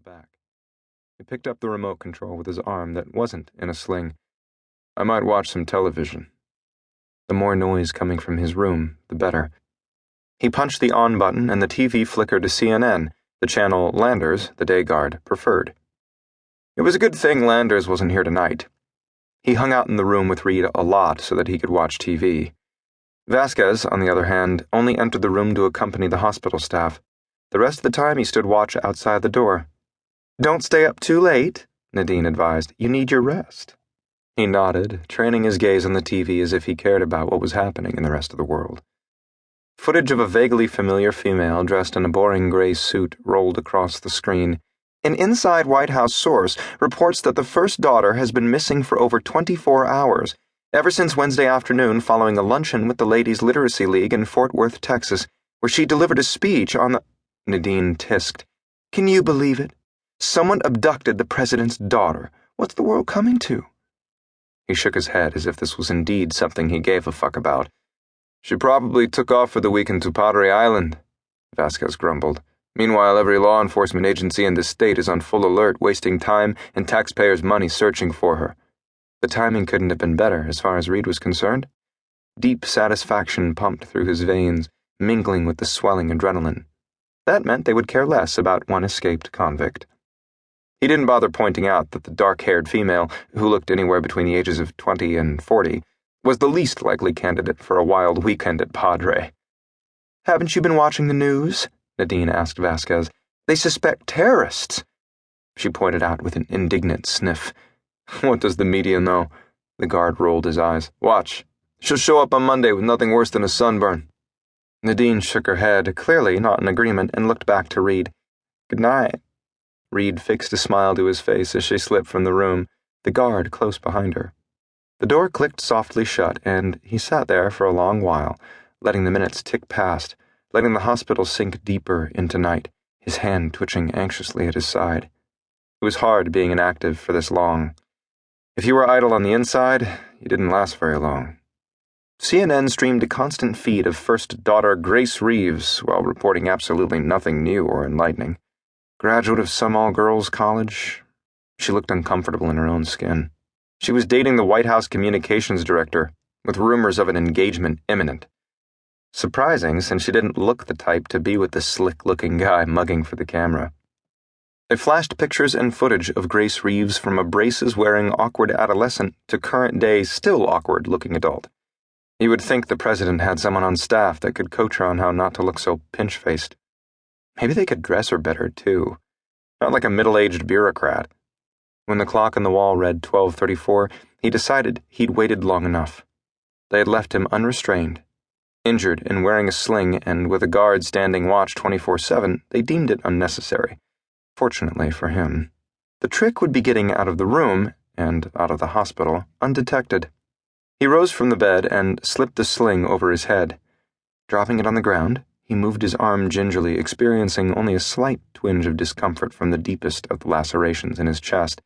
back. He picked up the remote control with his arm that wasn't in a sling. I might watch some television. The more noise coming from his room, the better. He punched the on button and the TV flickered to CNN, the channel Landers, the day guard, preferred. It was a good thing Landers wasn't here tonight. He hung out in the room with Reid a lot so that he could watch TV. Vasquez, on the other hand, only entered the room to accompany the hospital staff. The rest of the time he stood watch outside the door. "Don't stay up too late," Nadine advised. "You need your rest." He nodded, training his gaze on the TV as if he cared about what was happening in the rest of the world. Footage of a vaguely familiar female dressed in a boring gray suit rolled across the screen. An inside White House source reports that the first daughter has been missing for over 24 hours, ever since Wednesday afternoon following a luncheon with the Ladies' Literacy League in Fort Worth, Texas, where she delivered a speech on the... Nadine tisked. "Can you believe it? Someone abducted the president's daughter. What's the world coming to?" He shook his head as if this was indeed something he gave a fuck about. "She probably took off for the weekend to Padre Island," Vasquez grumbled. "Meanwhile, every law enforcement agency in the state is on full alert, wasting time and taxpayers' money searching for her." The timing couldn't have been better, as far as Reid was concerned. Deep satisfaction pumped through his veins, mingling with the swelling adrenaline. That meant they would care less about one escaped convict. He didn't bother pointing out that the dark-haired female, who looked anywhere between the ages of 20 and 40, was the least likely candidate for a wild weekend at Padre. "Haven't you been watching the news?" Nadine asked Vasquez. "They suspect terrorists." She pointed out with an indignant sniff. "What does the media know?" The guard rolled his eyes. "Watch. She'll show up on Monday with nothing worse than a sunburn." Nadine shook her head, clearly not in agreement, and looked back to Reid. "Good night." Reid fixed a smile to his face as she slipped from the room, the guard close behind her. The door clicked softly shut, and he sat there for a long while, letting the minutes tick past, letting the hospital sink deeper into night, his hand twitching anxiously at his side. It was hard being inactive for this long. If you were idle on the inside, you didn't last very long. CNN streamed a constant feed of first Daughter Grace Reeves while reporting absolutely nothing new or enlightening. Graduate of some all-girls college. She looked uncomfortable in her own skin. She was dating the White House communications director, with rumors of an engagement imminent. Surprising, since she didn't look the type to be with the slick-looking guy mugging for the camera. They flashed pictures and footage of Grace Reeves from a braces-wearing awkward adolescent to current-day still awkward-looking adult. You would think the president had someone on staff that could coach her on how not to look so pinch-faced. Maybe they could dress her better, too. Not like a middle-aged bureaucrat. When the clock on the wall read 12:34, he decided he'd waited long enough. They had left him unrestrained. Injured and wearing a sling, and with a guard standing watch 24/7, they deemed it unnecessary. Fortunately for him. The trick would be getting out of the room, and out of the hospital, undetected. He rose from the bed and slipped the sling over his head. Dropping it on the ground, he moved his arm gingerly, experiencing only a slight twinge of discomfort from the deepest of the lacerations in his chest,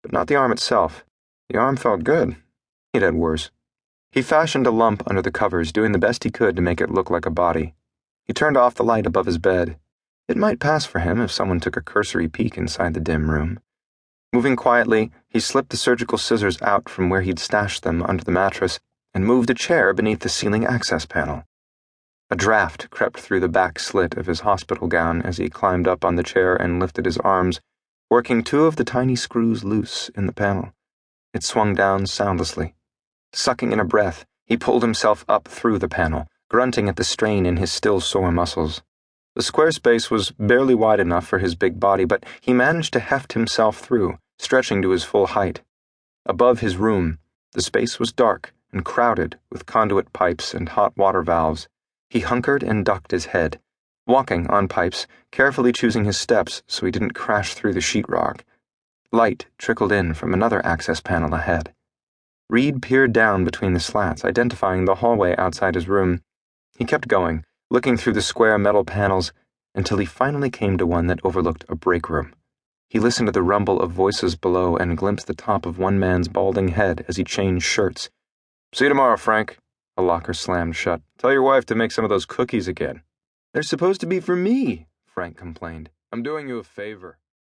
but not the arm itself. The arm felt good. He'd had worse. He fashioned a lump under the covers, doing the best he could to make it look like a body. He turned off the light above his bed. It might pass for him if someone took a cursory peek inside the dim room. Moving quietly, he slipped the surgical scissors out from where he'd stashed them under the mattress and moved a chair beneath the ceiling access panel. A draft crept through the back slit of his hospital gown as he climbed up on the chair and lifted his arms, working two of the tiny screws loose in the panel. It swung down soundlessly. Sucking in a breath, he pulled himself up through the panel, grunting at the strain in his still sore muscles. The square space was barely wide enough for his big body, but he managed to heft himself through, stretching to his full height. Above his room, the space was dark and crowded with conduit pipes and hot water valves. He hunkered and ducked his head, walking on pipes, carefully choosing his steps so he didn't crash through the sheetrock. Light trickled in from another access panel ahead. Reid peered down between the slats, identifying the hallway outside his room. He kept going, looking through the square metal panels, until he finally came to one that overlooked a break room. He listened to the rumble of voices below and glimpsed the top of one man's balding head as he changed shirts. "See you tomorrow, Frank." A locker slammed shut. "Tell your wife to make some of those cookies again." "They're supposed to be for me," Frank complained. "I'm doing you a favor."